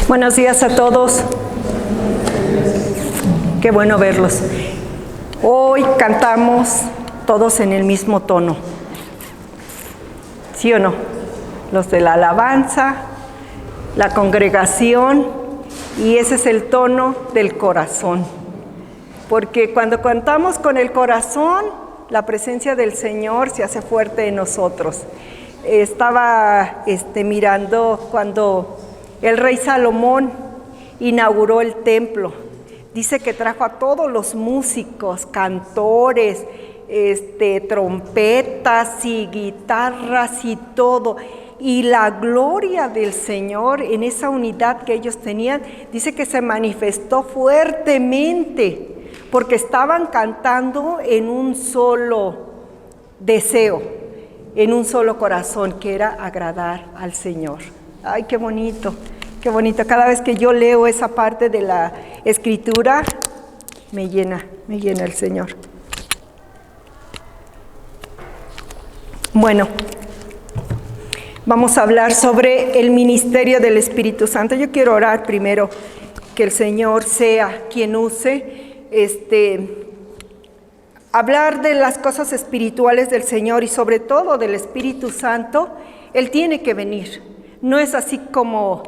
Buenos días a todos. Qué bueno verlos. Hoy cantamos todos en el mismo tono. ¿Sí o no? Los de la alabanza, la congregación, y ese es el tono del corazón. Porque cuando cantamos con el corazón, la presencia del Señor se hace fuerte en nosotros. Estaba mirando cuando el rey Salomón inauguró el templo. Dice que trajo a todos los músicos, cantores, trompetas y guitarras y todo. Y la gloria del Señor en esa unidad que ellos tenían, dice que se manifestó fuertemente, porque estaban cantando en un solo deseo, en un solo corazón, que era agradar al Señor. Ay, qué bonito, qué bonito. Cada vez que yo leo esa parte de la Escritura, me llena el Señor. Bueno, vamos a hablar sobre el ministerio del Espíritu Santo. Yo quiero orar primero que el Señor sea quien use, hablar de las cosas espirituales del Señor y sobre todo del Espíritu Santo. Él tiene que venir. No es así como,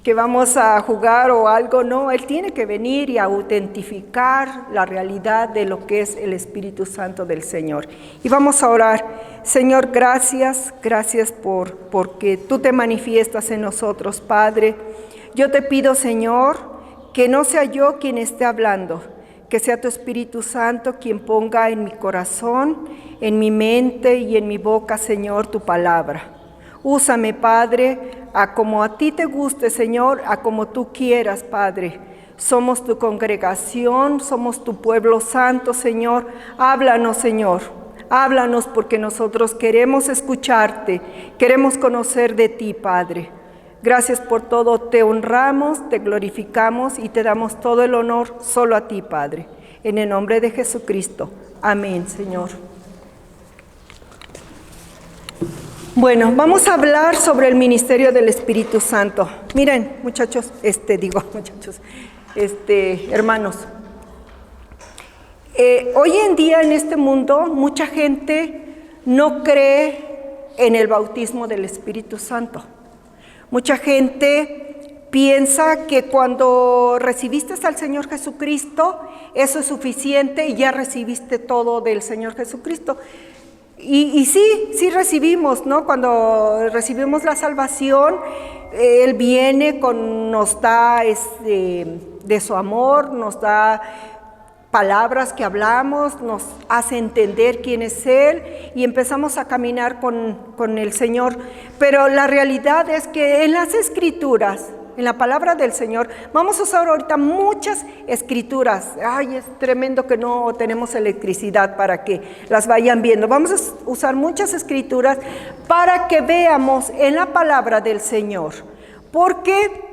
que vamos a jugar o algo, no. Él tiene que venir y autentificar la realidad de lo que es el Espíritu Santo del Señor. Y vamos a orar. Señor, gracias porque tú te manifiestas en nosotros, Padre. Yo te pido, Señor, que no sea yo quien esté hablando, que sea tu Espíritu Santo quien ponga en mi corazón, en mi mente y en mi boca, Señor, tu palabra. Úsame, Padre, a como a ti te guste, Señor, a como tú quieras, Padre. Somos tu congregación, somos tu pueblo santo, Señor. Háblanos, Señor. Háblanos porque nosotros queremos escucharte, queremos conocer de ti, Padre. Gracias por todo, te honramos, te glorificamos y te damos todo el honor solo a ti, Padre. En el nombre de Jesucristo. Amén, Señor. Bueno, vamos a hablar sobre el ministerio del Espíritu Santo. Miren, hermanos. Hoy en día en este mundo mucha gente no cree en el bautismo del Espíritu Santo. Mucha gente piensa que cuando recibiste al Señor Jesucristo, eso es suficiente y ya recibiste todo del Señor Jesucristo. Y sí recibimos, ¿no? Cuando recibimos la salvación, Él viene, nos da de su amor, nos da palabras que hablamos, nos hace entender quién es Él y empezamos a caminar con el Señor. Pero la realidad es que en las Escrituras, en la palabra del Señor, vamos a usar ahorita muchas escrituras. Ay, es tremendo que no tenemos electricidad para que las vayan viendo. Vamos a usar muchas escrituras para que veamos en la palabra del Señor. Porque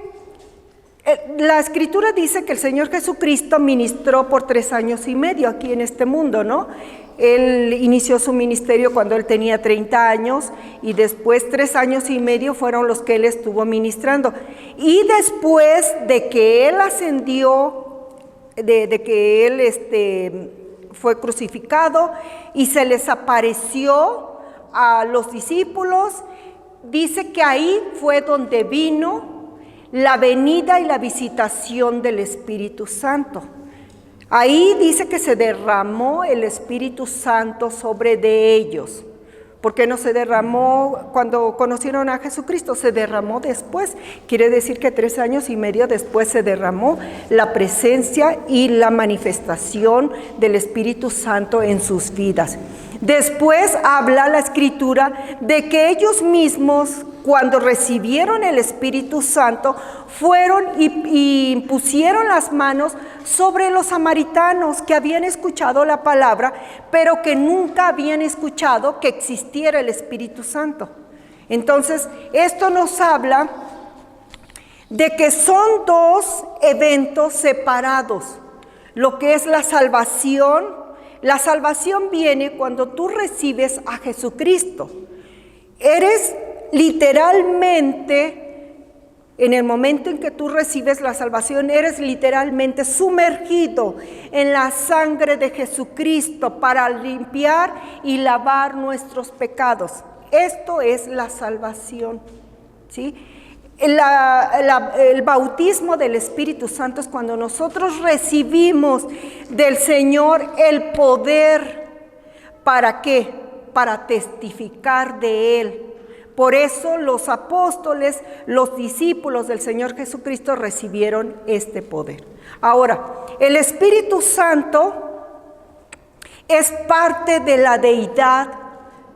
la Escritura dice que el Señor Jesucristo ministró por 3 años y medio aquí en este mundo, ¿no? Él inició su ministerio cuando él tenía 30 años y después 3 años y medio fueron los que él estuvo ministrando. Y después de que él ascendió, de que él fue crucificado y se les apareció a los discípulos, dice que ahí fue donde vino la venida y la visitación del Espíritu Santo. Ahí dice que se derramó el Espíritu Santo sobre de ellos. ¿Por qué no se derramó cuando conocieron a Jesucristo? Se derramó después. Quiere decir que 3 años y medio después se derramó la presencia y la manifestación del Espíritu Santo en sus vidas. Después habla la Escritura de que ellos mismos, cuando recibieron el Espíritu Santo, fueron y pusieron las manos sobre los samaritanos que habían escuchado la palabra, pero que nunca habían escuchado que existiera el Espíritu Santo. Entonces, esto nos habla de que son 2 eventos separados. Lo que es la salvación. La salvación viene cuando tú recibes a Jesucristo. Eres literalmente En el momento en que tú recibes la salvación, eres literalmente sumergido en la sangre de Jesucristo para limpiar y lavar nuestros pecados. Esto es la salvación, ¿sí? El bautismo del Espíritu Santo es cuando nosotros recibimos del Señor el poder. ¿Para qué? Para testificar de Él. Por eso los apóstoles, los discípulos del Señor Jesucristo recibieron este poder. Ahora, el Espíritu Santo es parte de la deidad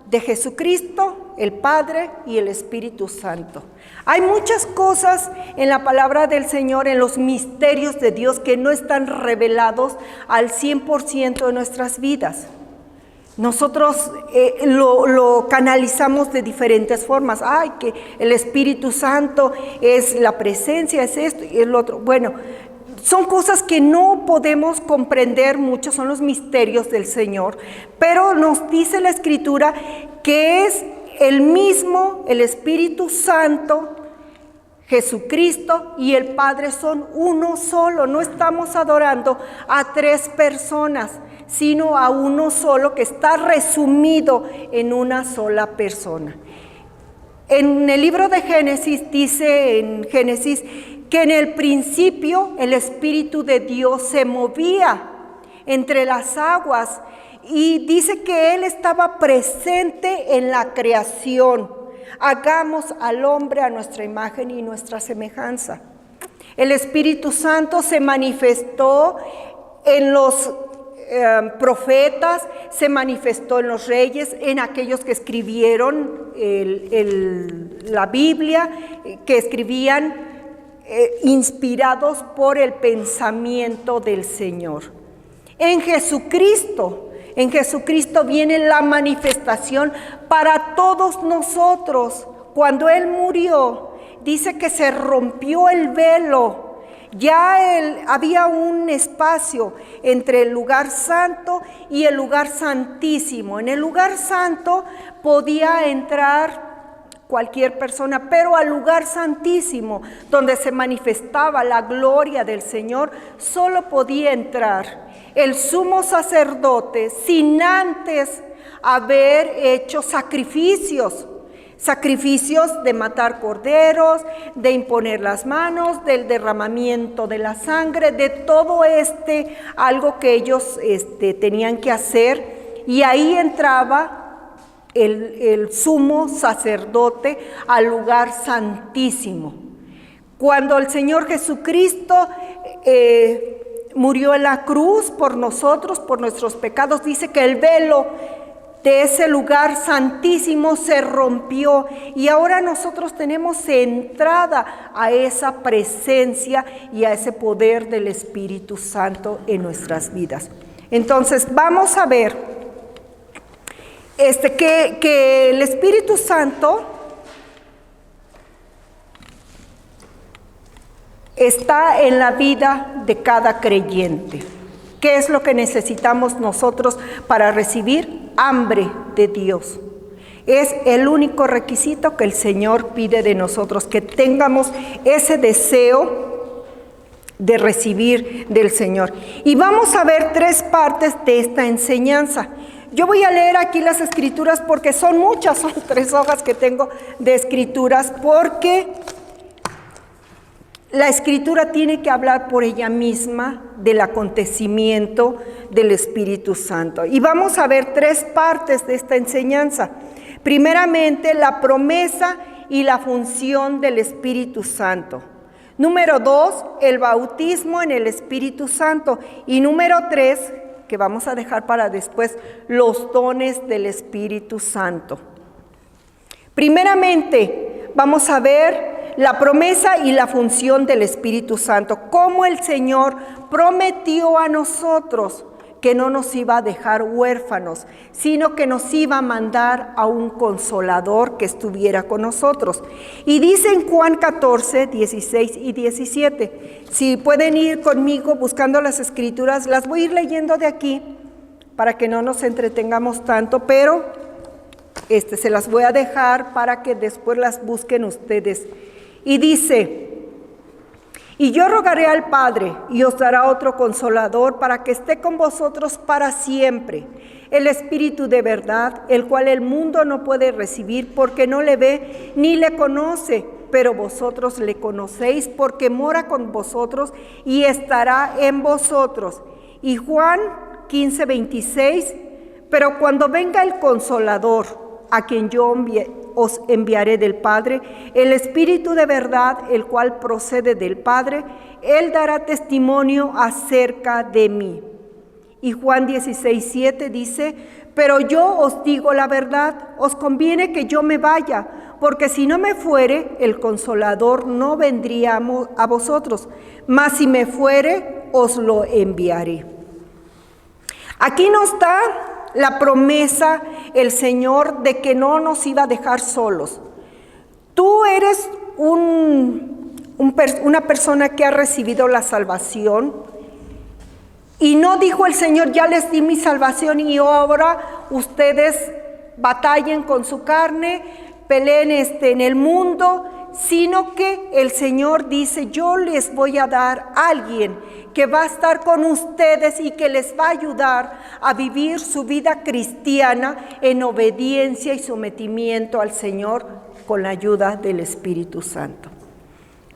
de Jesucristo, el Padre y el Espíritu Santo. Hay muchas cosas en la palabra del Señor, en los misterios de Dios, que no están revelados al 100% de nuestras vidas. Nosotros lo canalizamos de diferentes formas. Ay, que el Espíritu Santo es la presencia, es esto y el otro. Bueno, son cosas que no podemos comprender mucho, son los misterios del Señor, pero nos dice la Escritura que es el mismo, el Espíritu Santo, Jesucristo y el Padre son uno solo. No estamos adorando a tres personas, sino a uno solo que está resumido en una sola persona. En el libro de Génesis dice en Génesis que en el principio el Espíritu de Dios se movía entre las aguas y dice que Él estaba presente en la creación. Hagamos al hombre a nuestra imagen y nuestra semejanza. El Espíritu Santo se manifestó en los profetas, se manifestó en los reyes, en aquellos que escribieron la Biblia, que escribían inspirados por el pensamiento del Señor. En Jesucristo viene la manifestación para todos nosotros. Cuando Él murió, dice que se rompió el velo. Ya había un espacio entre el lugar santo y el lugar santísimo. En el lugar santo podía entrar cualquier persona, pero al lugar santísimo, donde se manifestaba la gloria del Señor, solo podía entrar el sumo sacerdote sin antes haber hecho sacrificios de matar corderos, de imponer las manos, del derramamiento de la sangre, de todo algo que ellos tenían que hacer. Y ahí entraba el sumo sacerdote al lugar santísimo. Cuando el Señor Jesucristo murió en la cruz por nosotros, por nuestros pecados, dice que el velo de ese lugar santísimo se rompió y ahora nosotros tenemos entrada a esa presencia y a ese poder del Espíritu Santo en nuestras vidas. Entonces vamos a ver que el Espíritu Santo está en la vida de cada creyente. ¿Qué es lo que necesitamos nosotros para recibir? Hambre de Dios. Es el único requisito que el Señor pide de nosotros, que tengamos ese deseo de recibir del Señor. Y vamos a ver tres partes de esta enseñanza. Yo voy a leer aquí las escrituras porque son muchas, son 3 hojas que tengo de escrituras, porque la Escritura tiene que hablar por ella misma del acontecimiento del Espíritu Santo. Y vamos a ver 3 partes de esta enseñanza. Primeramente, la promesa y la función del Espíritu Santo. Número 2, el bautismo en el Espíritu Santo. Y número 3, que vamos a dejar para después, los dones del Espíritu Santo. Primeramente, vamos a ver la promesa y la función del Espíritu Santo. Cómo el Señor prometió a nosotros que no nos iba a dejar huérfanos, sino que nos iba a mandar a un consolador que estuviera con nosotros. Y dice en Juan 14, 16 y 17. Si pueden ir conmigo buscando las escrituras, las voy a ir leyendo de aquí para que no nos entretengamos tanto, pero se las voy a dejar para que después las busquen ustedes. Y dice, Y yo rogaré al Padre, y os dará otro Consolador para que esté con vosotros para siempre, el Espíritu de verdad, el cual el mundo no puede recibir porque no le ve ni le conoce, pero vosotros le conocéis porque mora con vosotros y estará en vosotros. Y Juan 15:26, pero cuando venga el Consolador, a quien yo os enviaré del Padre, el Espíritu de verdad, el cual procede del Padre, Él dará testimonio acerca de mí. Y Juan 16:7 dice, pero yo os digo la verdad, os conviene que yo me vaya, porque si no me fuere, el Consolador no vendría a vosotros, mas si me fuere, os lo enviaré. Aquí nos da la promesa el Señor de que no nos iba a dejar solos. Tú eres una persona que ha recibido la salvación y no dijo el Señor, ya les di mi salvación y ahora ustedes batallen con su carne, peleen en el mundo, sino que el Señor dice, yo les voy a dar a alguien que va a estar con ustedes y que les va a ayudar a vivir su vida cristiana en obediencia y sometimiento al Señor con la ayuda del Espíritu Santo.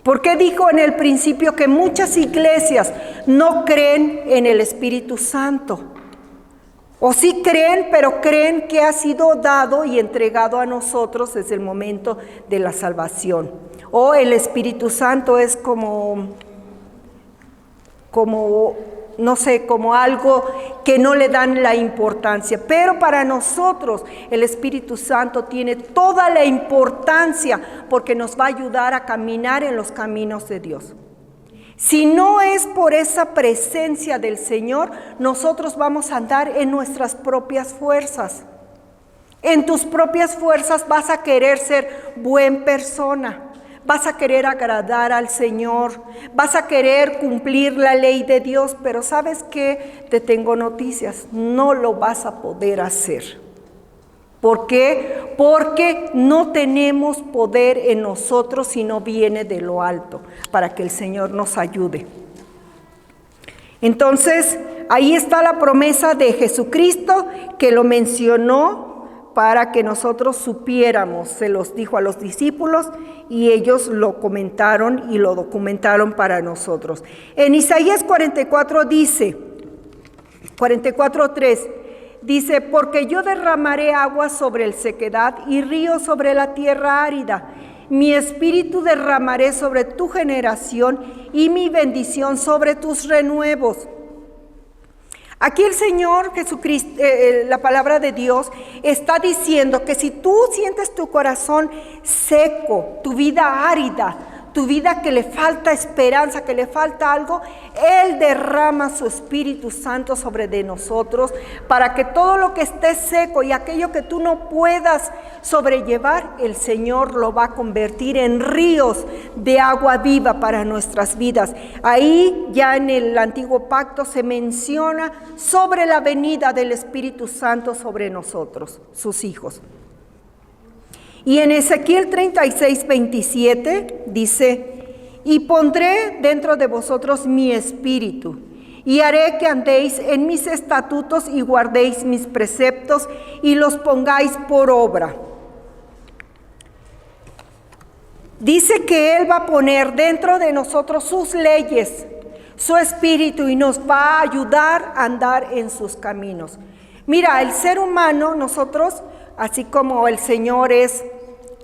Porque dijo en el principio que muchas iglesias no creen en el Espíritu Santo. O sí creen, pero creen que ha sido dado y entregado a nosotros desde el momento de la salvación. O el Espíritu Santo es como no sé, como algo que no le dan la importancia. Pero para nosotros el Espíritu Santo tiene toda la importancia porque nos va a ayudar a caminar en los caminos de Dios. Si no es por esa presencia del Señor, nosotros vamos a andar en nuestras propias fuerzas. En tus propias fuerzas vas a querer ser buena persona. Vas a querer agradar al Señor, vas a querer cumplir la ley de Dios, pero ¿sabes qué? Te tengo noticias, no lo vas a poder hacer. ¿Por qué? Porque no tenemos poder en nosotros si no viene de lo alto, para que el Señor nos ayude. Entonces, ahí está la promesa de Jesucristo que lo mencionó para que nosotros supiéramos, se los dijo a los discípulos y ellos lo comentaron y lo documentaron para nosotros. En Isaías 44 dice, 44:3, dice, porque yo derramaré agua sobre el sequedad y ríos sobre la tierra árida. Mi espíritu derramaré sobre tu generación y mi bendición sobre tus renuevos. Aquí el Señor Jesucristo, la palabra de Dios, está diciendo que si tú sientes tu corazón seco, tu vida árida, tu vida que le falta esperanza, que le falta algo, Él derrama su Espíritu Santo sobre de nosotros para que todo lo que esté seco y aquello que tú no puedas sobrellevar, el Señor lo va a convertir en ríos de agua viva para nuestras vidas. Ahí ya en el Antiguo Pacto se menciona sobre la venida del Espíritu Santo sobre nosotros, sus hijos. Y en Ezequiel 36:27 dice, y pondré dentro de vosotros mi espíritu, y haré que andéis en mis estatutos y guardéis mis preceptos y los pongáis por obra. Dice que Él va a poner dentro de nosotros sus leyes, su espíritu, y nos va a ayudar a andar en sus caminos. Mira, el ser humano, nosotros, así como el Señor es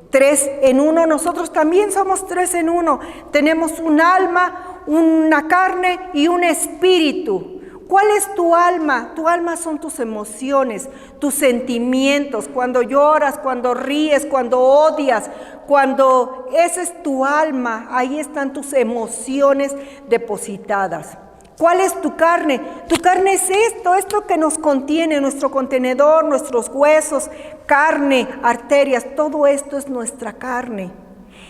3 en 1, nosotros también somos 3 en 1. Tenemos un alma, una carne y un espíritu. ¿Cuál es tu alma? Tu alma son tus emociones, tus sentimientos, cuando lloras, cuando ríes, cuando odias, cuando esa es tu alma, ahí están tus emociones depositadas. ¿Cuál es tu carne? Tu carne es esto que nos contiene, nuestro contenedor, nuestros huesos, carne, arterias, todo esto es nuestra carne.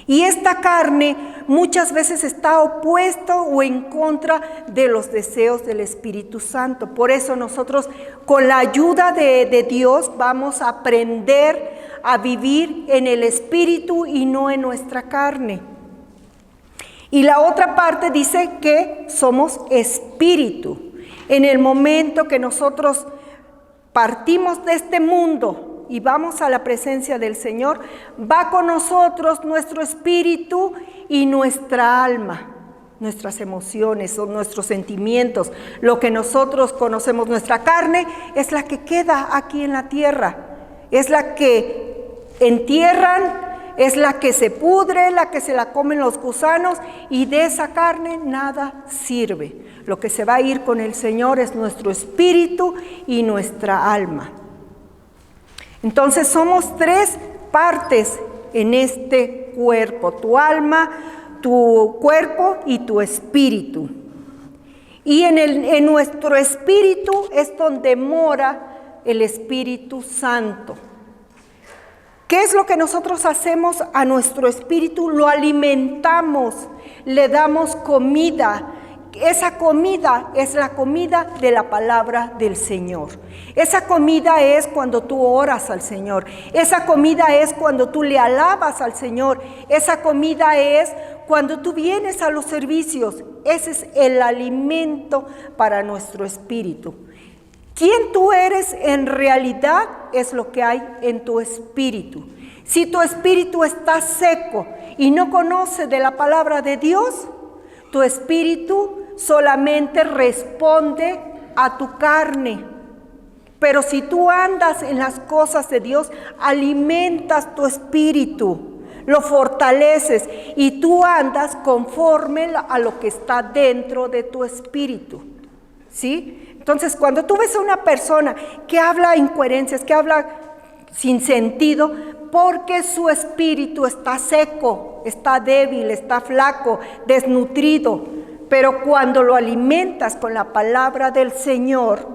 Y esta carne muchas veces está opuesto o en contra de los deseos del Espíritu Santo. Por eso nosotros con la ayuda de Dios vamos a aprender a vivir en el Espíritu y no en nuestra carne. Y la otra parte dice que somos espíritu. En el momento que nosotros partimos de este mundo y vamos a la presencia del Señor, va con nosotros nuestro espíritu y nuestra alma, nuestras emociones o nuestros sentimientos. Lo que nosotros conocemos, nuestra carne, es la que queda aquí en la tierra, es la que entierran, es la que se pudre, la que se la comen los gusanos, y de esa carne nada sirve. Lo que se va a ir con el Señor es nuestro espíritu y nuestra alma. Entonces somos tres partes en este cuerpo: tu alma, tu cuerpo y tu espíritu. Y en nuestro espíritu es donde mora el Espíritu Santo. ¿Qué es lo que nosotros hacemos a nuestro espíritu? Lo alimentamos, le damos comida. Esa comida es la comida de la palabra del Señor. Esa comida es cuando tú oras al Señor. Esa comida es cuando tú le alabas al Señor. Esa comida es cuando tú vienes a los servicios. Ese es el alimento para nuestro espíritu. ¿Quién tú eres en realidad? Es lo que hay en tu espíritu. Si tu espíritu está seco y no conoce de la palabra de Dios, tu espíritu solamente responde a tu carne. Pero si tú andas en las cosas de Dios, alimentas tu espíritu, lo fortaleces y tú andas conforme a lo que está dentro de tu espíritu. ¿Sí? Entonces, cuando tú ves a una persona que habla incoherencias, que habla sin sentido, porque su espíritu está seco, está débil, está flaco, desnutrido. Pero cuando lo alimentas con la palabra del Señor,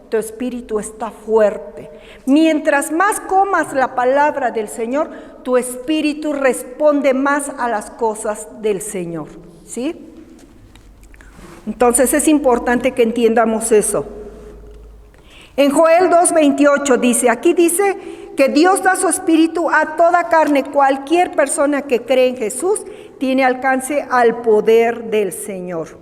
tu espíritu está fuerte. Mientras más comas la palabra del Señor, tu espíritu responde más a las cosas del Señor. ¿Sí? Entonces es importante que entiendamos eso. En Joel 2:28 dice, aquí dice que Dios da su espíritu a toda carne. Cualquier persona que cree en Jesús tiene alcance al poder del Señor.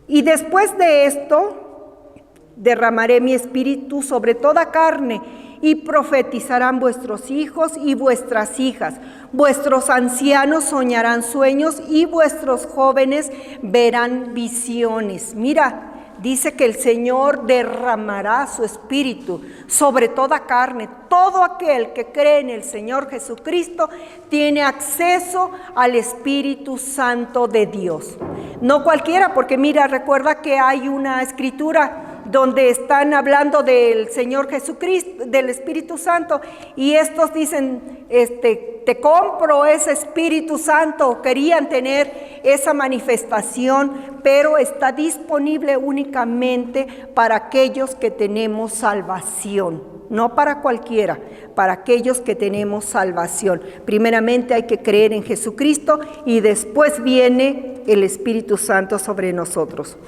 Y después de esto, derramaré mi espíritu sobre toda carne y profetizarán vuestros hijos y vuestras hijas. Vuestros ancianos soñarán sueños y vuestros jóvenes verán visiones. Mira, dice que el Señor derramará su espíritu sobre toda carne. Todo aquel que cree en el Señor Jesucristo tiene acceso al Espíritu Santo de Dios. No cualquiera, porque mira, recuerda que hay una escritura donde están hablando del Señor Jesucristo, del Espíritu Santo, y estos dicen, te compro ese Espíritu Santo. Querían tener esa manifestación, pero está disponible únicamente para aquellos que tenemos salvación, no para cualquiera, para aquellos que tenemos salvación. Primeramente hay que creer en Jesucristo y después viene el Espíritu Santo sobre nosotros.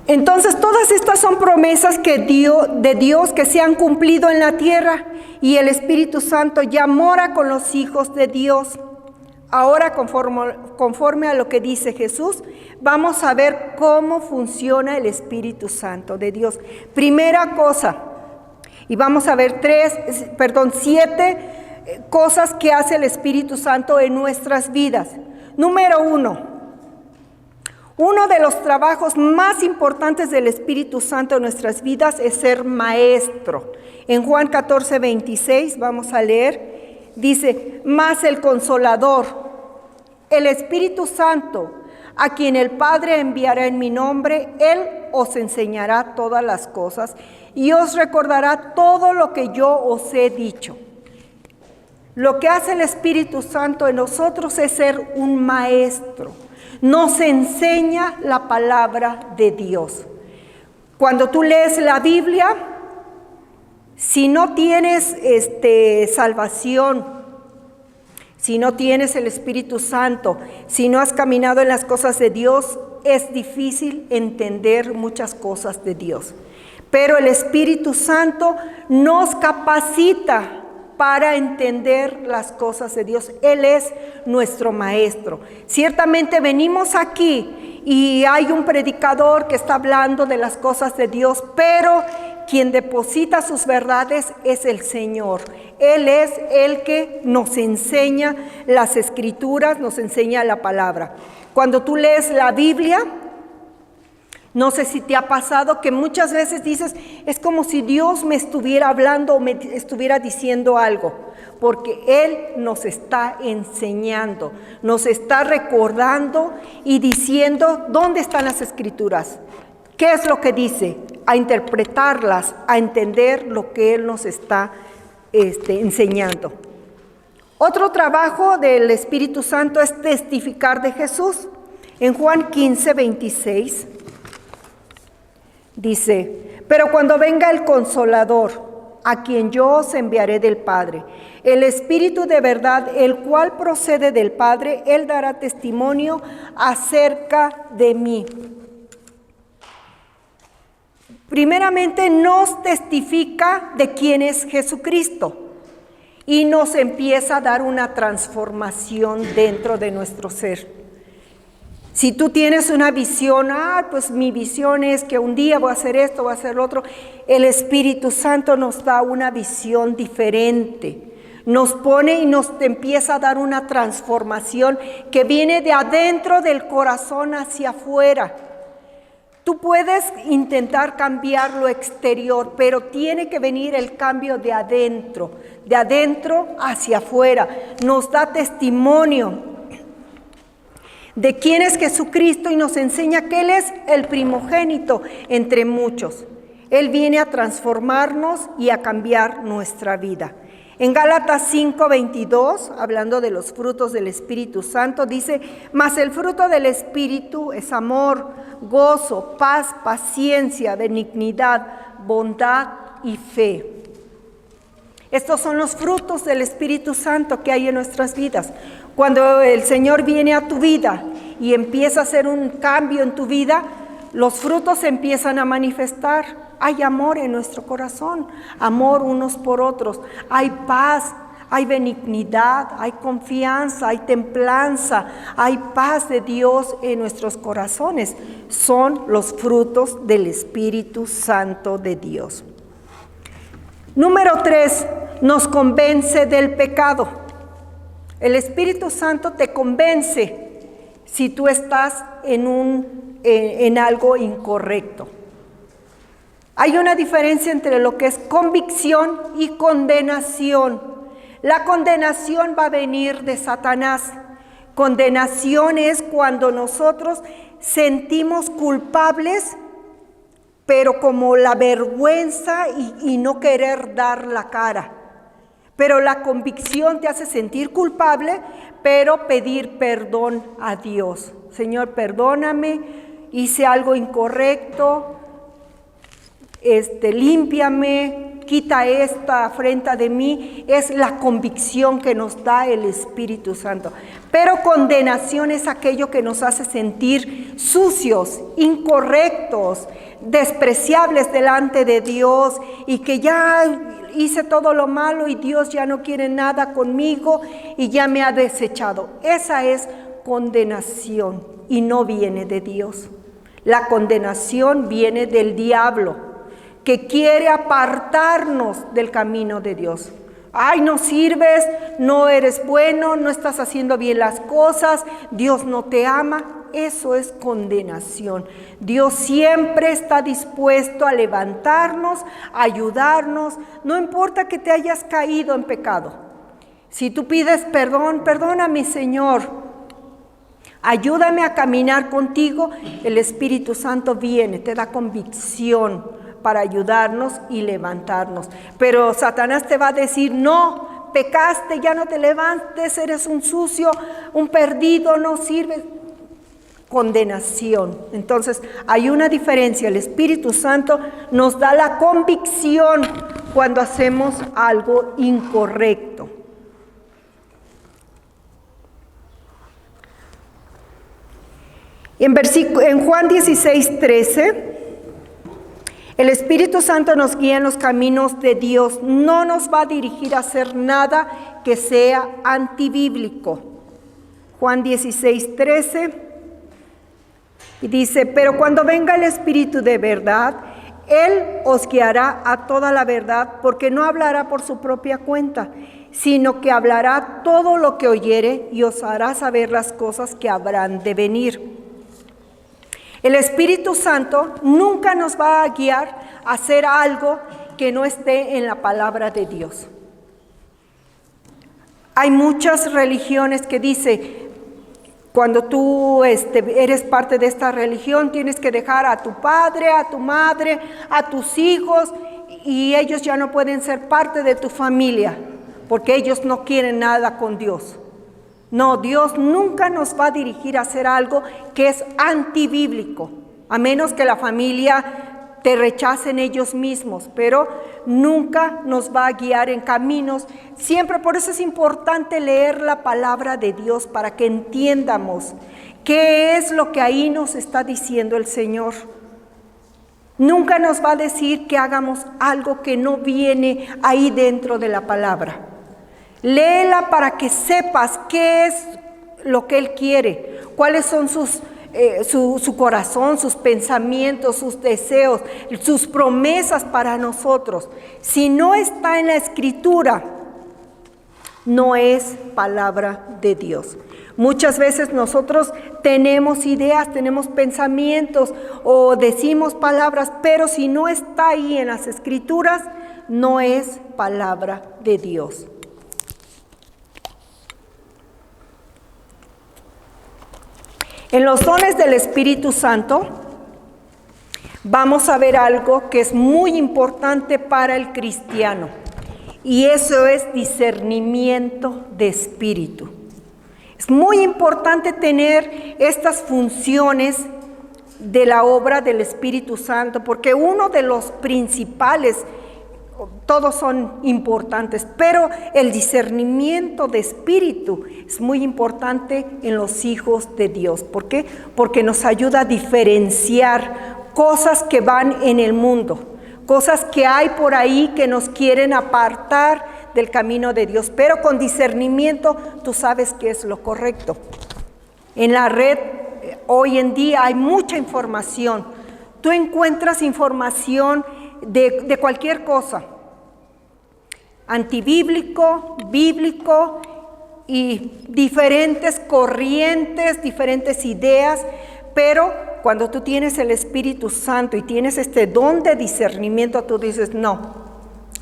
Entonces todas estas son promesas de Dios que se han cumplido en la tierra, y el Espíritu Santo ya mora con los hijos de Dios. Ahora, conforme a lo que dice Jesús, vamos a ver cómo funciona el Espíritu Santo de Dios. Primera cosa, y vamos a ver 7 cosas que hace el Espíritu Santo en nuestras vidas. Número 1. Uno de los trabajos más importantes del Espíritu Santo en nuestras vidas es ser maestro. En Juan 14:26 vamos a leer, dice, mas el Consolador, el Espíritu Santo, a quien el Padre enviará en mi nombre, Él os enseñará todas las cosas y os recordará todo lo que yo os he dicho. Lo que hace el Espíritu Santo en nosotros es ser un maestro. Nos enseña la palabra de Dios. Cuando tú lees la Biblia, si no tienes salvación, si no tienes el Espíritu Santo, si no has caminado en las cosas de Dios, es difícil entender muchas cosas de Dios. Pero el Espíritu Santo nos capacita para entender las cosas de Dios. Él es nuestro maestro. Ciertamente venimos aquí y hay un predicador que está hablando de las cosas de Dios, pero quien deposita sus verdades es el Señor. Él es el que nos enseña las Escrituras, nos enseña la palabra. Cuando tú lees la Biblia, no sé si te ha pasado que muchas veces dices, es como si Dios me estuviera hablando o me estuviera diciendo algo, porque Él nos está enseñando, nos está recordando y diciendo dónde están las Escrituras, qué es lo que dice, a interpretarlas, a entender lo que Él nos está enseñando. Otro trabajo del Espíritu Santo es testificar de Jesús. En Juan 15, 26 dice, pero cuando venga el Consolador, a quien yo os enviaré del Padre, el Espíritu de verdad, el cual procede del Padre, Él dará testimonio acerca de mí. Primeramente nos testifica de quién es Jesucristo y nos empieza a dar una transformación dentro de nuestro ser. Si tú tienes una visión, pues mi visión es que un día voy a hacer esto, voy a hacer lo otro, el Espíritu Santo nos da una visión diferente. Nos pone y nos empieza a dar una transformación que viene de adentro del corazón hacia afuera. Tú puedes intentar cambiar lo exterior, pero tiene que venir el cambio de adentro hacia afuera. Nos da testimonio de quién es Jesucristo y nos enseña que Él es el primogénito entre muchos. Él viene a transformarnos y a cambiar nuestra vida. En Gálatas 5:22, hablando de los frutos del Espíritu Santo, dice, mas el fruto del Espíritu es amor, gozo, paz, paciencia, benignidad, bondad y fe. Estos son los frutos del Espíritu Santo que hay en nuestras vidas. Cuando el Señor viene a tu vida y empieza a hacer un cambio en tu vida, los frutos se empiezan a manifestar. Hay amor en nuestro corazón, amor unos por otros. Hay paz, hay benignidad, hay confianza, hay templanza, hay paz de Dios en nuestros corazones. Son los frutos del Espíritu Santo de Dios. Número 3, nos convence del pecado. El Espíritu Santo te convence si tú estás en algo incorrecto. Hay una diferencia entre lo que es convicción y condenación. La condenación va a venir de Satanás. Condenación es cuando nosotros sentimos culpables, pero como la vergüenza y no querer dar la cara. Pero la convicción te hace sentir culpable, pero pedir perdón a Dios. Señor, perdóname, hice algo incorrecto, límpiame, quita esta afrenta de mí. Es la convicción que nos da el Espíritu Santo. Pero condenación es aquello que nos hace sentir sucios, incorrectos, despreciables delante de Dios y que ya hice todo lo malo y Dios ya no quiere nada conmigo y ya me ha desechado. Esa es condenación y no viene de Dios. La condenación viene del diablo, que quiere apartarnos del camino de Dios. Ay, no sirves, no eres bueno, no estás haciendo bien las cosas, Dios no te ama. Eso es condenación. Dios siempre está dispuesto a levantarnos, a ayudarnos. No importa que te hayas caído en pecado. Si tú pides perdón, perdóname, Señor. Ayúdame a caminar contigo. El Espíritu Santo viene, te da convicción para ayudarnos y levantarnos. Pero Satanás te va a decir, no, pecaste, ya no te levantes, eres un sucio, un perdido, no sirves. Condenación. Entonces hay una diferencia. El Espíritu Santo nos da la convicción cuando hacemos algo incorrecto. En Juan 16:13, El Espíritu Santo nos guía en los caminos de Dios, no nos va a dirigir a hacer nada que sea antibíblico. Juan 16:13 y dice: pero cuando venga el Espíritu de verdad, Él os guiará a toda la verdad, porque no hablará por su propia cuenta, sino que hablará todo lo que oyere y os hará saber las cosas que habrán de venir. El Espíritu Santo nunca nos va a guiar a hacer algo que no esté en la palabra de Dios. Hay muchas religiones que dicen: cuando tú eres parte de esta religión, tienes que dejar a tu padre, a tu madre, a tus hijos, y ellos ya no pueden ser parte de tu familia, porque ellos no quieren nada con Dios. No, Dios nunca nos va a dirigir a hacer algo que es antibíblico, a menos que la familia te rechacen ellos mismos, pero nunca nos va a guiar en caminos. Siempre, por eso es importante leer la palabra de Dios para que entiendamos qué es lo que ahí nos está diciendo el Señor. Nunca nos va a decir que hagamos algo que no viene ahí dentro de la palabra. Léela para que sepas qué es lo que Él quiere, cuáles son su corazón, sus pensamientos, sus deseos, sus promesas para nosotros. Si no está en la Escritura, no es palabra de Dios. Muchas veces nosotros tenemos ideas, tenemos pensamientos o decimos palabras, pero si no está ahí en las Escrituras, no es palabra de Dios. En los dones del Espíritu Santo vamos a ver algo que es muy importante para el cristiano, y eso es discernimiento de espíritu. Es muy importante tener estas funciones de la obra del Espíritu Santo, porque uno de los principales, todos son importantes, pero el discernimiento de espíritu es muy importante en los hijos de Dios. ¿Por qué? Porque nos ayuda a diferenciar cosas que van en el mundo, cosas que hay por ahí que nos quieren apartar del camino de Dios, pero con discernimiento tú sabes qué es lo correcto. En la red hoy en día hay mucha información. Tú encuentras información de cualquier cosa, antibíblico, bíblico, y diferentes corrientes, diferentes ideas, pero cuando tú tienes el Espíritu Santo y tienes este don de discernimiento, tú dices: no,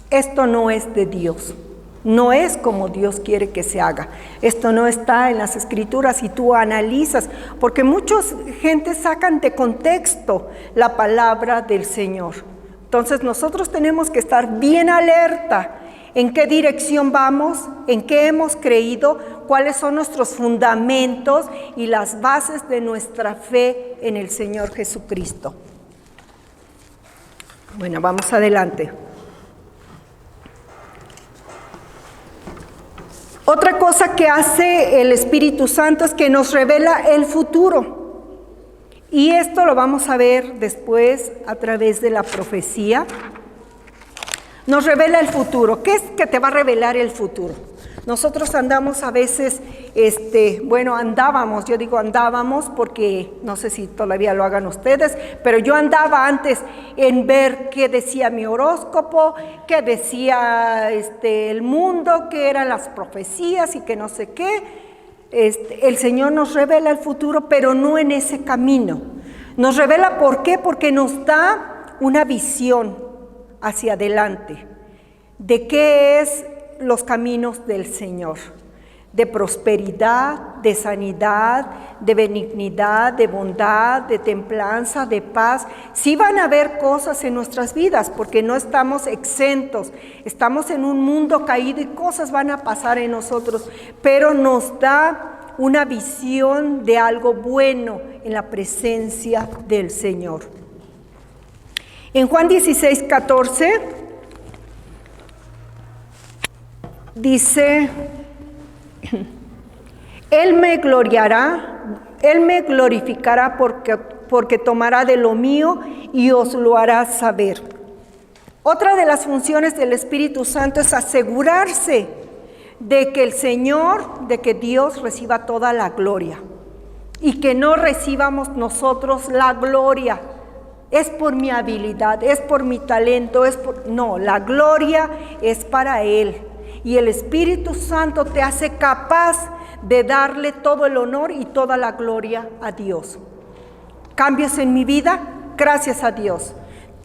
esto no es de Dios, no es como Dios quiere que se haga, esto no está en las Escrituras. Y tú analizas, porque muchas gentes sacan de contexto la palabra del Señor. Entonces nosotros tenemos que estar bien alerta en qué dirección vamos, en qué hemos creído, cuáles son nuestros fundamentos y las bases de nuestra fe en el Señor Jesucristo. Bueno, vamos adelante. Otra cosa que hace el Espíritu Santo es que nos revela el futuro. Y esto lo vamos a ver después a través de la profecía. Nos revela el futuro. ¿Qué es que te va a revelar el futuro? Nosotros andamos a veces, andábamos, yo digo andábamos porque no sé si todavía lo hagan ustedes, pero yo andaba antes en ver qué decía mi horóscopo, qué decía el mundo, qué eran las profecías y que no sé qué. El Señor nos revela el futuro, pero no en ese camino. Nos revela, ¿por qué? Porque nos da una visión hacia adelante de qué es los caminos del Señor, de prosperidad, de sanidad, de benignidad, de bondad, de templanza, de paz. Sí van a haber cosas en nuestras vidas, porque no estamos exentos, estamos en un mundo caído y cosas van a pasar en nosotros, pero nos da una visión de algo bueno en la presencia del Señor. En Juan 16:14 dice: Él me glorificará porque tomará de lo mío y os lo hará saber. Otra de las funciones del Espíritu Santo es asegurarse de que el Señor, de que Dios reciba toda la gloria y que no recibamos nosotros la gloria. Es por mi habilidad, es por mi talento, no, la gloria es para Él. Y el Espíritu Santo te hace capaz de darle todo el honor y toda la gloria a Dios. Cambios en mi vida, gracias a Dios.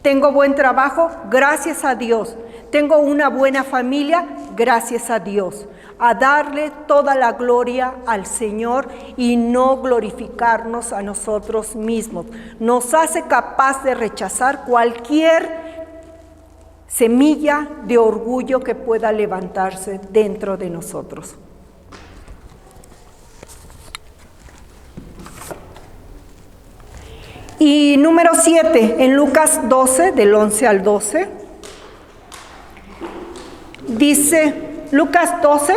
Tengo buen trabajo, gracias a Dios. Tengo una buena familia, gracias a Dios. A darle toda la gloria al Señor y no glorificarnos a nosotros mismos. Nos hace capaz de rechazar cualquier semilla de orgullo que pueda levantarse dentro de nosotros. Y número 7, en Lucas 12, del 11 al 12, dice, Lucas 12,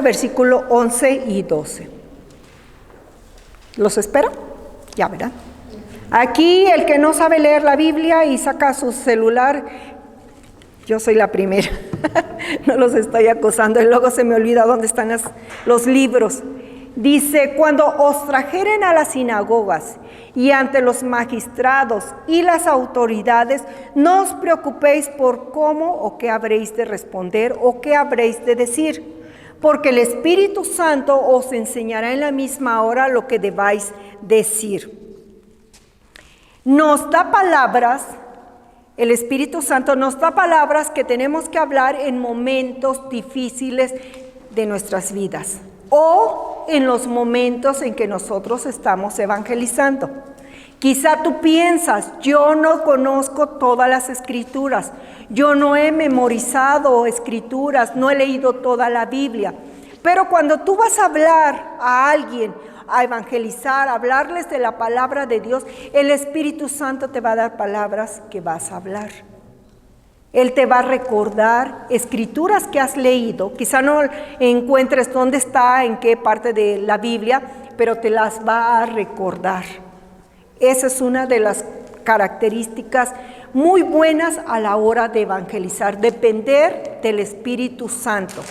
versículo 11 y 12. ¿Los espero? Ya verán. Aquí el que no sabe leer la Biblia y saca su celular, yo soy la primera, no los estoy acusando, y luego se me olvida dónde están los libros. Dice, cuando os trajeren a las sinagogas y ante los magistrados y las autoridades, no os preocupéis por cómo o qué habréis de responder o qué habréis de decir, porque el Espíritu Santo os enseñará en la misma hora lo que debáis decir. Nos da palabras, el Espíritu Santo nos da palabras que tenemos que hablar en momentos difíciles de nuestras vidas o en los momentos en que nosotros estamos evangelizando. Quizá tú piensas, yo no conozco todas las escrituras, yo no he memorizado escrituras, no he leído toda la Biblia, pero cuando tú vas a hablar a alguien, a evangelizar, a hablarles de la palabra de Dios, el Espíritu Santo te va a dar palabras que vas a hablar. Él te va a recordar escrituras que has leído, quizá no encuentres dónde está, en qué parte de la Biblia, pero te las va a recordar. Esa es una de las características muy buenas a la hora de evangelizar, depender del Espíritu Santo.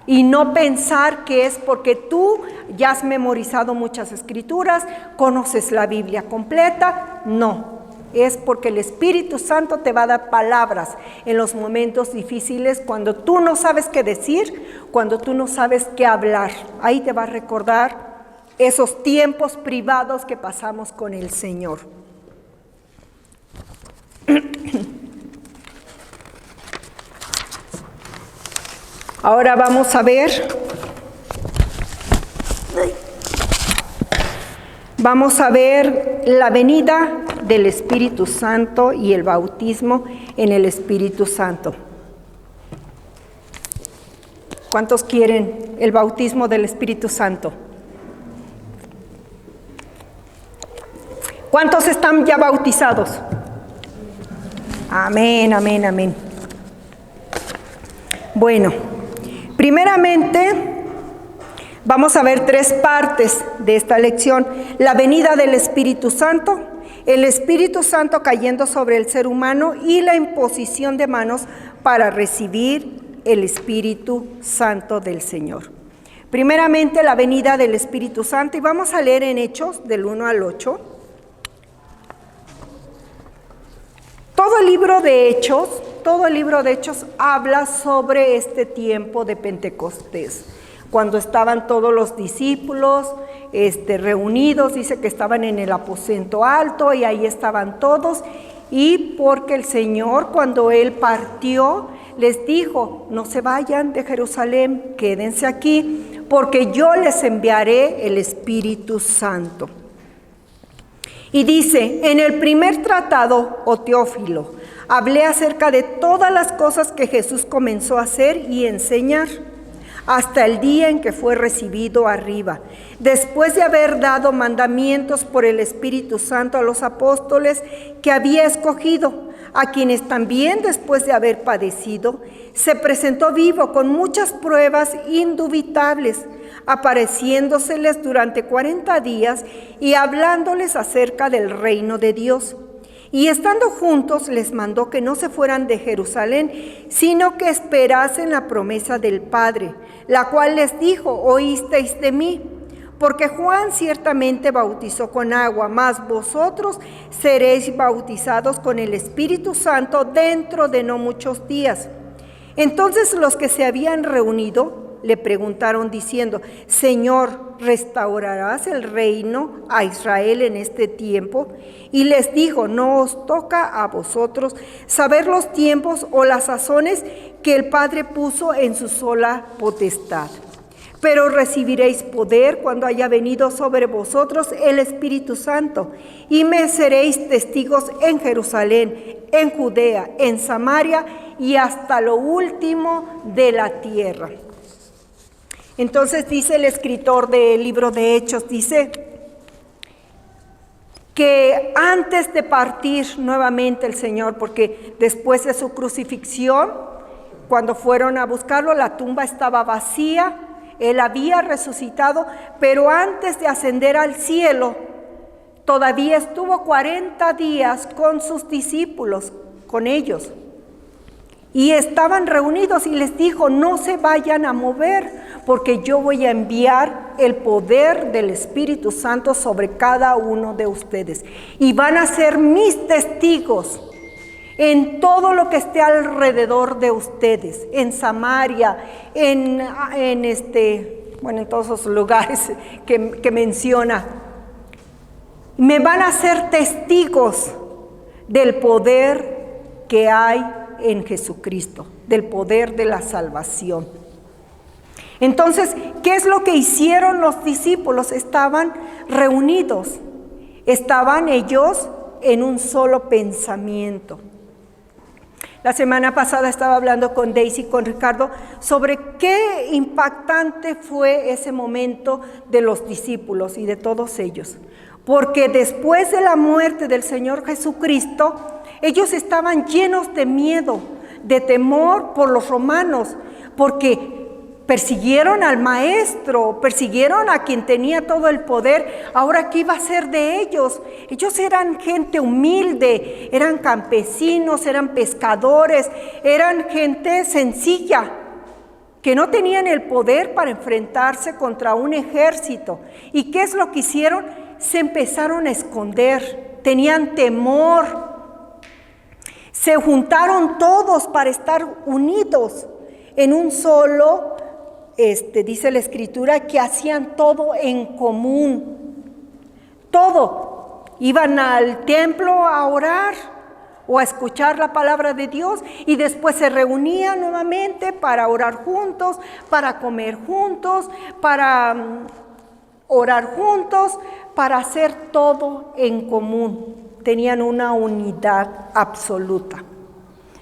Y no pensar que es porque tú ya has memorizado muchas escrituras, conoces la Biblia completa, no. Es porque el Espíritu Santo te va a dar palabras en los momentos difíciles, cuando tú no sabes qué decir, cuando tú no sabes qué hablar. Ahí te va a recordar esos tiempos privados que pasamos con el Señor. Ahora vamos a ver. Vamos a ver la venida del Espíritu Santo y el bautismo en el Espíritu Santo. ¿Cuántos quieren el bautismo del Espíritu Santo? ¿Cuántos están ya bautizados? Amén, amén, amén. Bueno, primeramente vamos a ver 3 partes de esta lección. La venida del Espíritu Santo, el Espíritu Santo cayendo sobre el ser humano y la imposición de manos para recibir el Espíritu Santo del Señor. Primeramente la venida del Espíritu Santo, y vamos a leer en Hechos del 1 al 8. Todo el libro de Hechos habla sobre este tiempo de Pentecostés. Cuando estaban todos los discípulos reunidos, dice que estaban en el aposento alto y ahí estaban todos, y porque el Señor, cuando Él partió, les dijo, no se vayan de Jerusalén, quédense aquí, porque yo les enviaré el Espíritu Santo. Y dice, en el primer tratado, oh Teófilo, hablé acerca de todas las cosas que Jesús comenzó a hacer y enseñar, hasta el día en que fue recibido arriba, después de haber dado mandamientos por el Espíritu Santo a los apóstoles que había escogido, a quienes también después de haber padecido, se presentó vivo con muchas pruebas indubitables, apareciéndoseles durante 40 días y hablándoles acerca del reino de Dios. Y estando juntos les mandó que no se fueran de Jerusalén, sino que esperasen la promesa del Padre, la cual les dijo: oísteis de mí, porque Juan ciertamente bautizó con agua, mas vosotros seréis bautizados con el Espíritu Santo dentro de no muchos días. Entonces los que se habían reunido le preguntaron diciendo: Señor, ¿restaurarás el reino a Israel en este tiempo? Y les dijo: no os toca a vosotros saber los tiempos o las sazones que el Padre puso en su sola potestad. Pero recibiréis poder cuando haya venido sobre vosotros el Espíritu Santo, y me seréis testigos en Jerusalén, en Judea, en Samaria y hasta lo último de la tierra. Entonces dice el escritor del libro de Hechos, dice que antes de partir nuevamente el Señor, porque después de su crucifixión, cuando fueron a buscarlo, la tumba estaba vacía, Él había resucitado, pero antes de ascender al cielo, todavía estuvo 40 días con sus discípulos, con ellos. Y estaban reunidos y les dijo: no se vayan a mover, porque yo voy a enviar el poder del Espíritu Santo sobre cada uno de ustedes. Y van a ser mis testigos en todo lo que esté alrededor de ustedes, en Samaria, en todos esos lugares que menciona. Me van a ser testigos del poder que hay en Jesucristo, del poder de la salvación. Entonces, ¿qué es lo que hicieron los discípulos? Estaban reunidos, estaban ellos en un solo pensamiento. La semana pasada estaba hablando con Daisy y con Ricardo sobre qué impactante fue ese momento de los discípulos y de todos ellos. Porque después de la muerte del Señor Jesucristo, ellos estaban llenos de miedo, de temor por los romanos, porque persiguieron al maestro, persiguieron a quien tenía todo el poder. Ahora, ¿qué iba a ser de ellos? Ellos eran gente humilde, eran campesinos, eran pescadores, eran gente sencilla, que no tenían el poder para enfrentarse contra un ejército. ¿Y qué es lo que hicieron? Se empezaron a esconder, tenían temor. Se juntaron todos para estar unidos en un solo, dice la Escritura, que hacían todo en común. Todo. Iban al templo a orar o a escuchar la palabra de Dios, y después se reunían nuevamente para orar juntos, para comer juntos, para orar juntos, para hacer todo en común. Tenían una unidad absoluta.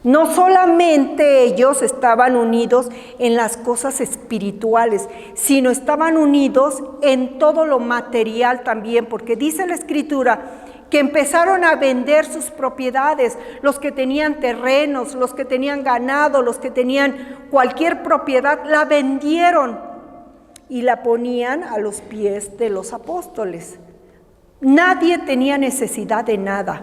No solamente ellos estaban unidos en las cosas espirituales, sino estaban unidos en todo lo material también, porque dice la Escritura que empezaron a vender sus propiedades, los que tenían terrenos, los que tenían ganado, los que tenían cualquier propiedad, la vendieron y la ponían a los pies de los apóstoles. Nadie tenía necesidad de nada.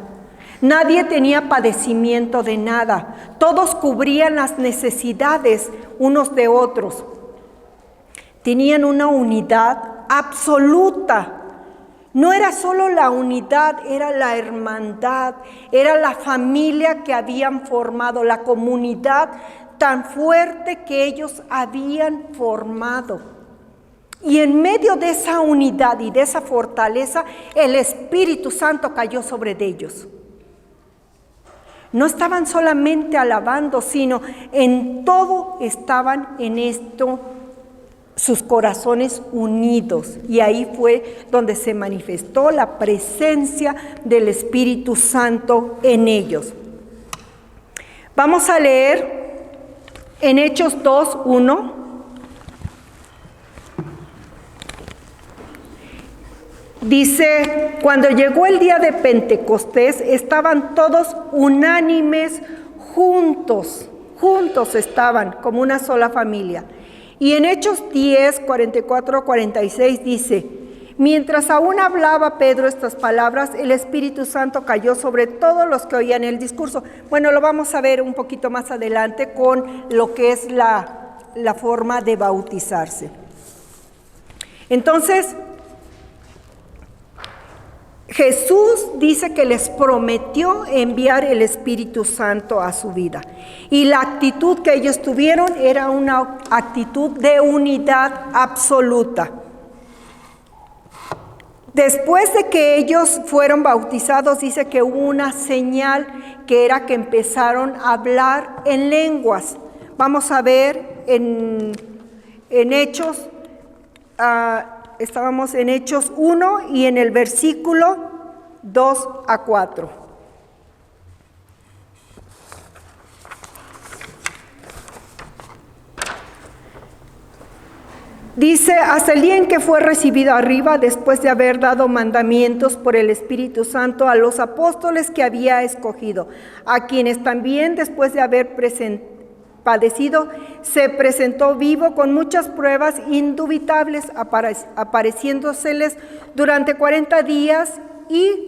Nadie tenía padecimiento de nada. Todos cubrían las necesidades unos de otros. Tenían una unidad absoluta. No era solo la unidad, era la hermandad, era la familia que habían formado, la comunidad tan fuerte que ellos habían formado. Y en medio de esa unidad y de esa fortaleza, el Espíritu Santo cayó sobre ellos. No estaban solamente alabando, sino en todo estaban en esto, sus corazones unidos. Y ahí fue donde se manifestó la presencia del Espíritu Santo en ellos. Vamos a leer en Hechos 2:1. Dice, cuando llegó el día de Pentecostés, estaban todos unánimes, juntos estaban, como una sola familia. Y en Hechos 10, 44, 46 dice, mientras aún hablaba Pedro estas palabras, el Espíritu Santo cayó sobre todos los que oían el discurso. Bueno, lo vamos a ver un poquito más adelante con lo que es la forma de bautizarse. Entonces, Jesús dice que les prometió enviar el Espíritu Santo a su vida. Y la actitud que ellos tuvieron era una actitud de unidad absoluta. Después de que ellos fueron bautizados, dice que hubo una señal que era que empezaron a hablar en lenguas. Vamos a ver en Hechos, estábamos en Hechos 1 y en el versículo 2 a 4. Dice, hasta el día en que fue recibido arriba, después de haber dado mandamientos por el Espíritu Santo a los apóstoles que había escogido, a quienes también después de haber padecido, se presentó vivo con muchas pruebas indubitables, apareciéndoseles durante 40 días y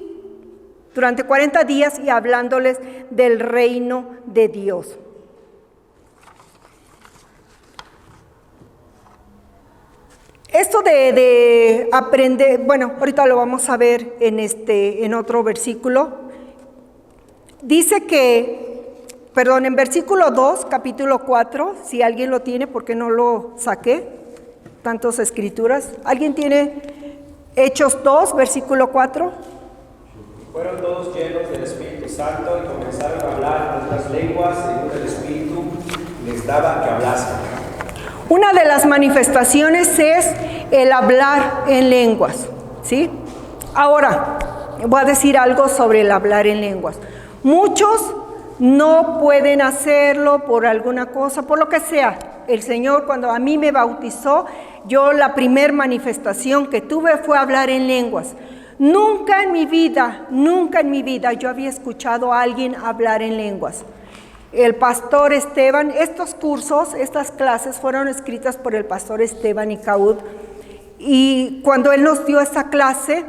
hablándoles del reino de Dios. Esto de aprender, bueno, ahorita lo vamos a ver en otro versículo. Dice que, en versículo 2, capítulo 4, si alguien lo tiene, porque no lo saqué, tantas escrituras. ¿Alguien tiene Hechos 2, versículo 4? Fueron todos llenos del Espíritu Santo y comenzaron a hablar en otras lenguas según el Espíritu les daba que hablasen. Una de las manifestaciones es el hablar en lenguas, ¿sí? Ahora, voy a decir algo sobre el hablar en lenguas. Muchos no pueden hacerlo por alguna cosa, por lo que sea. El Señor, cuando a mí me bautizó, la primer manifestación que tuve fue hablar en lenguas. Nunca en mi vida yo había escuchado a alguien hablar en lenguas. El pastor Esteban, estas clases fueron escritas por el pastor Esteban Icaud, y cuando él nos dio esta clase,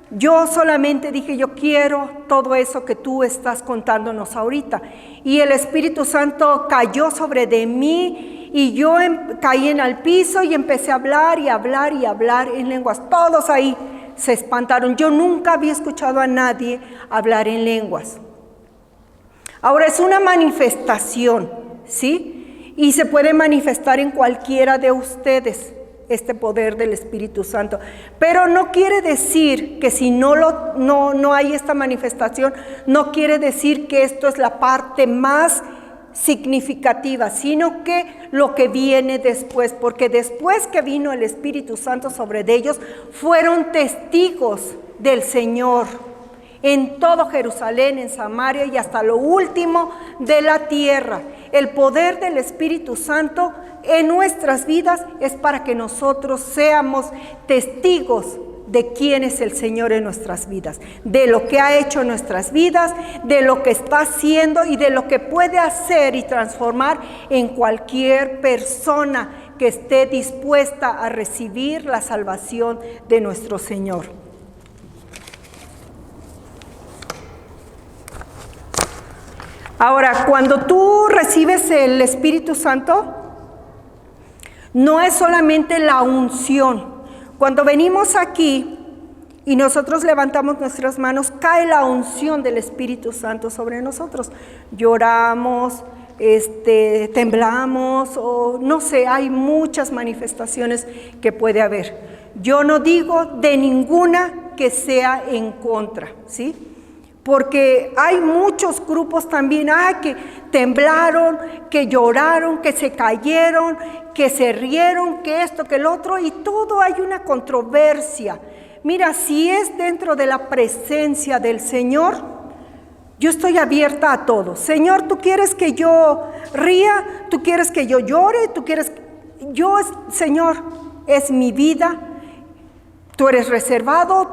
yo solamente dije, yo quiero todo eso que tú estás contándonos ahorita. Y el Espíritu Santo cayó sobre de mí y yo caí en el piso y empecé a hablar en lenguas. Todos ahí se espantaron. Yo nunca había escuchado a nadie hablar en lenguas. Ahora es una manifestación, ¿sí? Y se puede manifestar en cualquiera de ustedes este poder del Espíritu Santo. Pero no quiere decir que si no hay esta manifestación, no quiere decir que esto es la parte más significativa, sino que lo que viene después, porque después que vino el Espíritu Santo sobre ellos, fueron testigos del Señor en todo Jerusalén, en Samaria y hasta lo último de la tierra. El poder del Espíritu Santo en nuestras vidas es para que nosotros seamos testigos de quién es el Señor en nuestras vidas, de lo que ha hecho en nuestras vidas, de lo que está haciendo y de lo que puede hacer y transformar en cualquier persona que esté dispuesta a recibir la salvación de nuestro Señor. Ahora, cuando tú recibes el Espíritu Santo, no es solamente la unción. Cuando venimos aquí y nosotros levantamos nuestras manos, cae la unción del Espíritu Santo sobre nosotros. Lloramos, temblamos, o no sé, hay muchas manifestaciones que puede haber. Yo no digo de ninguna que sea en contra, ¿sí? Porque hay muchos grupos también, que temblaron, que lloraron, que se cayeron, que se rieron, que esto, que el otro, y todo hay una controversia. Mira, si es dentro de la presencia del Señor, yo estoy abierta a todo. Señor, ¿tú quieres que yo ría? ¿Tú quieres que yo llore? Señor, es mi vida. Tú eres reservado,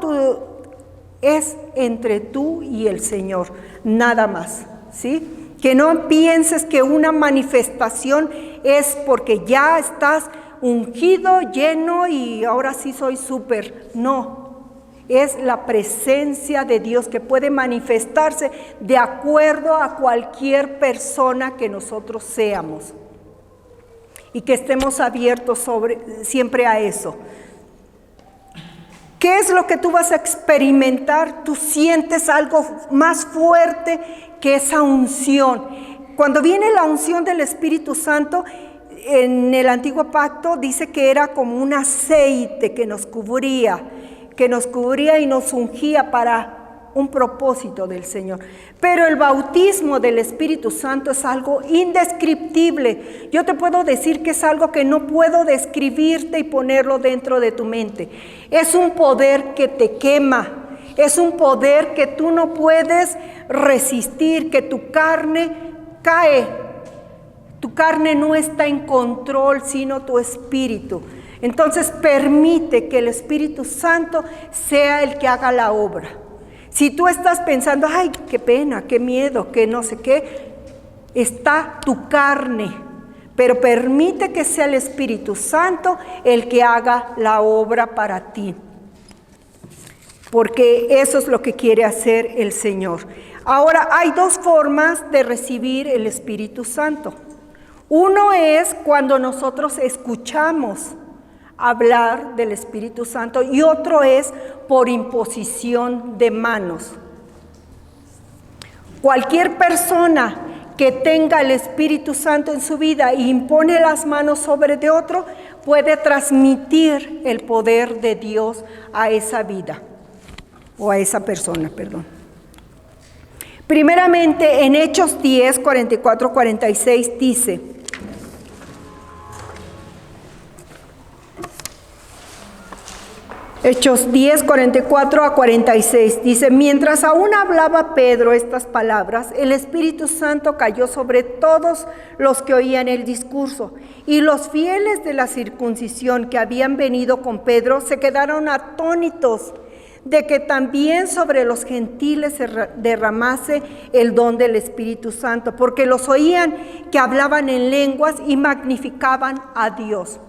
es entre tú y el Señor, nada más, ¿sí? Que no pienses que una manifestación es porque ya estás ungido, lleno y ahora sí soy súper. No, es la presencia de Dios que puede manifestarse de acuerdo a cualquier persona que nosotros seamos. Y que estemos abiertos siempre a eso. ¿Qué es lo que tú vas a experimentar? Tú sientes algo más fuerte que esa unción. Cuando viene la unción del Espíritu Santo, en el Antiguo Pacto dice que era como un aceite que nos cubría y nos ungía para un propósito del Señor. Pero el bautismo del Espíritu Santo es algo indescriptible. Yo te puedo decir que es algo que no puedo describirte y ponerlo dentro de tu mente. Es un poder que te quema, es un poder que tú no puedes resistir, que tu carne cae. Tu carne no está en control, sino tu espíritu. Entonces permite que el Espíritu Santo sea el que haga la obra. Si tú estás pensando, ay, qué pena, qué miedo, qué no sé qué, está tu carne, pero permite que sea el Espíritu Santo el que haga la obra para ti, porque eso es lo que quiere hacer el Señor. Ahora, hay dos formas de recibir el Espíritu Santo. Uno es cuando nosotros escuchamos hablar del Espíritu Santo y otro es por imposición de manos. Cualquier persona que tenga el Espíritu Santo en su vida e impone las manos sobre de otro puede transmitir el poder de Dios a esa vida o a esa persona, perdón. Primeramente en Hechos 10, 44, 46 dice: Hechos 10, 44 a 46, dice: mientras aún hablaba Pedro estas palabras, el Espíritu Santo cayó sobre todos los que oían el discurso, y los fieles de la circuncisión que habían venido con Pedro se quedaron atónitos de que también sobre los gentiles se derramase el don del Espíritu Santo, porque los oían que hablaban en lenguas y magnificaban a Dios.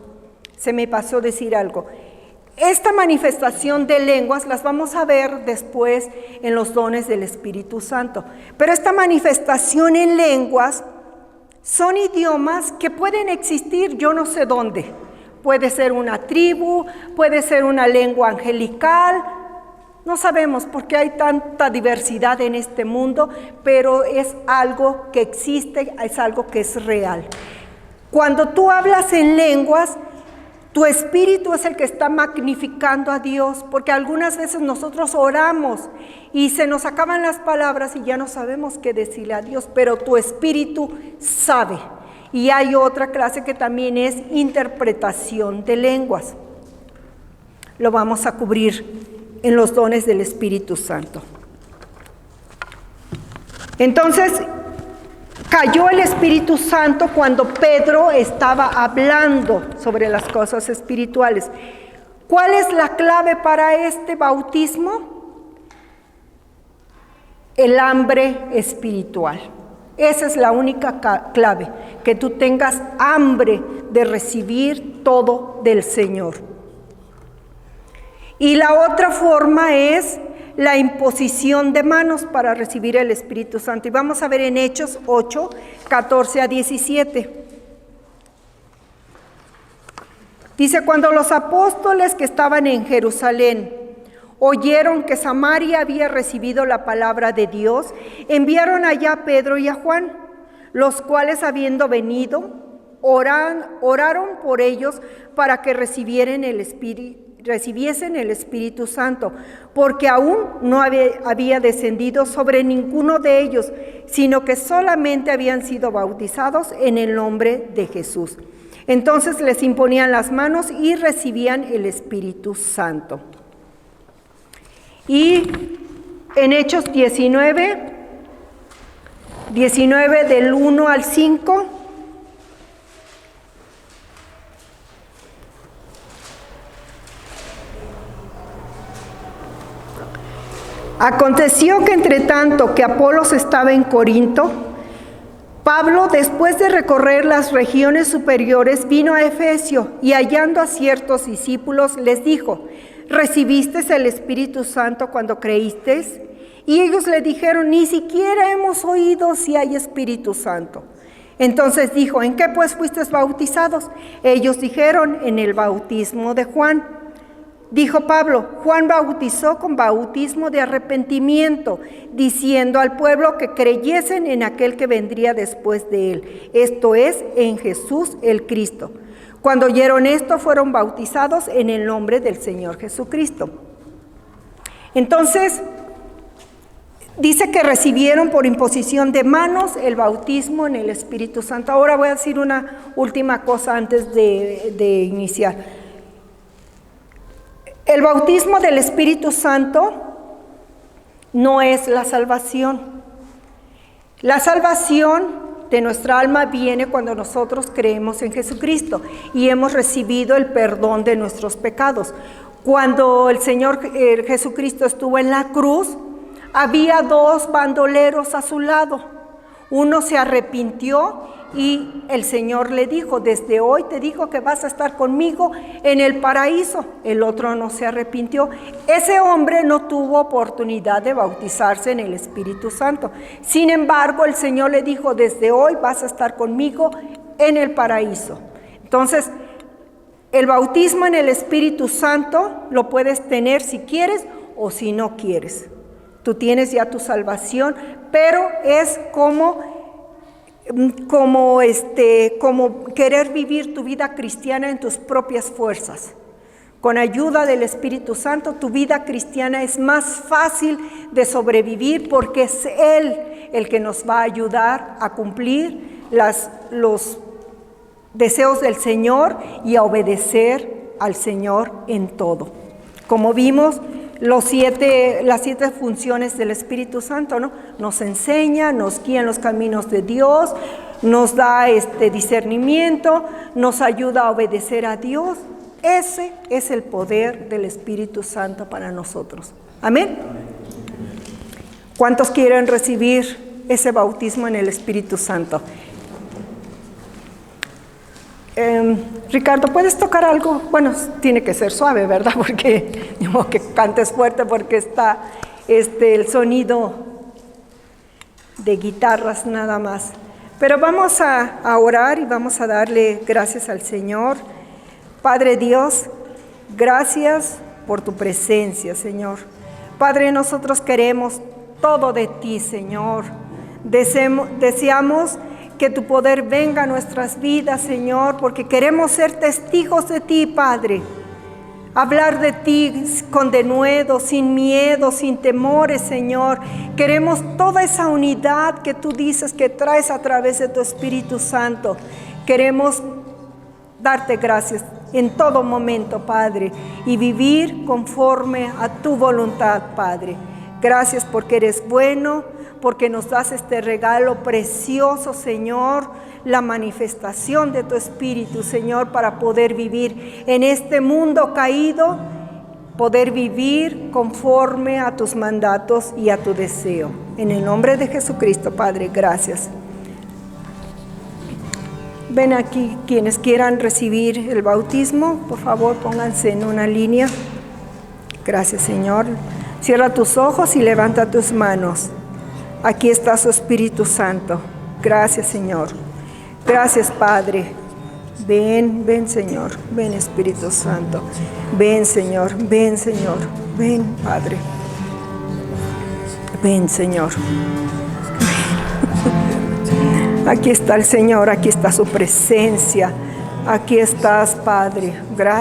Se me pasó decir algo. Esta manifestación de lenguas las vamos a ver después en los dones del Espíritu Santo. Pero esta manifestación en lenguas son idiomas que pueden existir yo no sé dónde. Puede ser una tribu, puede ser una lengua angelical. No sabemos porque hay tanta diversidad en este mundo, pero es algo que existe, es algo que es real. Cuando tú hablas en lenguas, tu espíritu es el que está magnificando a Dios, porque algunas veces nosotros oramos y se nos acaban las palabras y ya no sabemos qué decirle a Dios, pero tu espíritu sabe. Y hay otra clase que también es interpretación de lenguas. Lo vamos a cubrir en los dones del Espíritu Santo. Entonces, cayó el Espíritu Santo cuando Pedro estaba hablando sobre las cosas espirituales. ¿Cuál es la clave para este bautismo? El hambre espiritual. Esa es la única clave, que tú tengas hambre de recibir todo del Señor. Y la otra forma es la imposición de manos para recibir el Espíritu Santo. Y vamos a ver en Hechos 8, 14 a 17. Dice: cuando los apóstoles que estaban en Jerusalén oyeron que Samaria había recibido la palabra de Dios, enviaron allá a Pedro y a Juan, los cuales, habiendo venido, oraron por ellos para que recibiesen el Espíritu Santo, porque aún no había descendido sobre ninguno de ellos, sino que solamente habían sido bautizados en el nombre de Jesús. Entonces les imponían las manos y recibían el Espíritu Santo. Y en Hechos 19 del 1 al 5, Aconteció que entre tanto que Apolos estaba en Corinto, Pablo, después de recorrer las regiones superiores, vino a Efesio y hallando a ciertos discípulos les dijo: ¿recibisteis el Espíritu Santo cuando creísteis? Y ellos le dijeron: ni siquiera hemos oído si hay Espíritu Santo. Entonces dijo: ¿en qué pues fuisteis bautizados? Ellos dijeron: en el bautismo de Juan. Dijo Pablo: Juan bautizó con bautismo de arrepentimiento, diciendo al pueblo que creyesen en aquel que vendría después de él, esto es, en Jesús el Cristo. Cuando oyeron esto, fueron bautizados en el nombre del Señor Jesucristo. Entonces, dice que recibieron por imposición de manos el bautismo en el Espíritu Santo. Ahora voy a decir una última cosa antes de iniciar. El bautismo del Espíritu Santo no es la salvación. La salvación de nuestra alma viene cuando nosotros creemos en Jesucristo y hemos recibido el perdón de nuestros pecados. Cuando el Señor Jesucristo estuvo en la cruz, había dos bandoleros a su lado. Uno se arrepintió y el Señor le dijo: desde hoy te digo que vas a estar conmigo en el paraíso. El otro no se arrepintió. Ese hombre no tuvo oportunidad de bautizarse en el Espíritu Santo. Sin embargo, el Señor le dijo: desde hoy vas a estar conmigo en el paraíso. Entonces, el bautismo en el Espíritu Santo lo puedes tener si quieres o si no quieres. Tú tienes ya tu salvación, pero es como querer vivir tu vida cristiana en tus propias fuerzas. Con ayuda del Espíritu Santo, tu vida cristiana es más fácil de sobrevivir porque es Él el que nos va a ayudar a cumplir los deseos del Señor y a obedecer al Señor en todo. Como vimos, las 7 funciones del Espíritu Santo, ¿no? Nos enseña, nos guía en los caminos de Dios, nos da discernimiento, nos ayuda a obedecer a Dios. Ese es el poder del Espíritu Santo para nosotros. ¿Amén? ¿Cuántos quieren recibir ese bautismo en el Espíritu Santo? Ricardo, ¿puedes tocar algo? Bueno, tiene que ser suave, ¿verdad? Porque digo que cantes fuerte porque está el sonido de guitarras nada más. Pero vamos a orar y vamos a darle gracias al Señor. Padre Dios, gracias por tu presencia, Señor. Padre, nosotros queremos todo de ti, Señor. Deseamos que tu poder venga a nuestras vidas, Señor, porque queremos ser testigos de ti, Padre. Hablar de ti con denuedo, sin miedo, sin temores, Señor. Queremos toda esa unidad que tú dices que traes a través de tu Espíritu Santo. Queremos darte gracias en todo momento, Padre, y vivir conforme a tu voluntad, Padre. Gracias porque eres bueno, porque nos das este regalo precioso, Señor, la manifestación de tu Espíritu, Señor, para poder vivir en este mundo caído, poder vivir conforme a tus mandatos y a tu deseo. En el nombre de Jesucristo, Padre, gracias. Ven aquí quienes quieran recibir el bautismo, por favor, pónganse en una línea. Gracias, Señor. Cierra tus ojos y levanta tus manos. Aquí está su Espíritu Santo. Gracias, Señor. Gracias, Padre. Ven, ven, Señor. Ven, Espíritu Santo. Ven, Señor. Ven, Señor. Ven, Padre. Ven, Señor. Aquí está el Señor. Aquí está su presencia. Aquí estás, Padre. Gracias.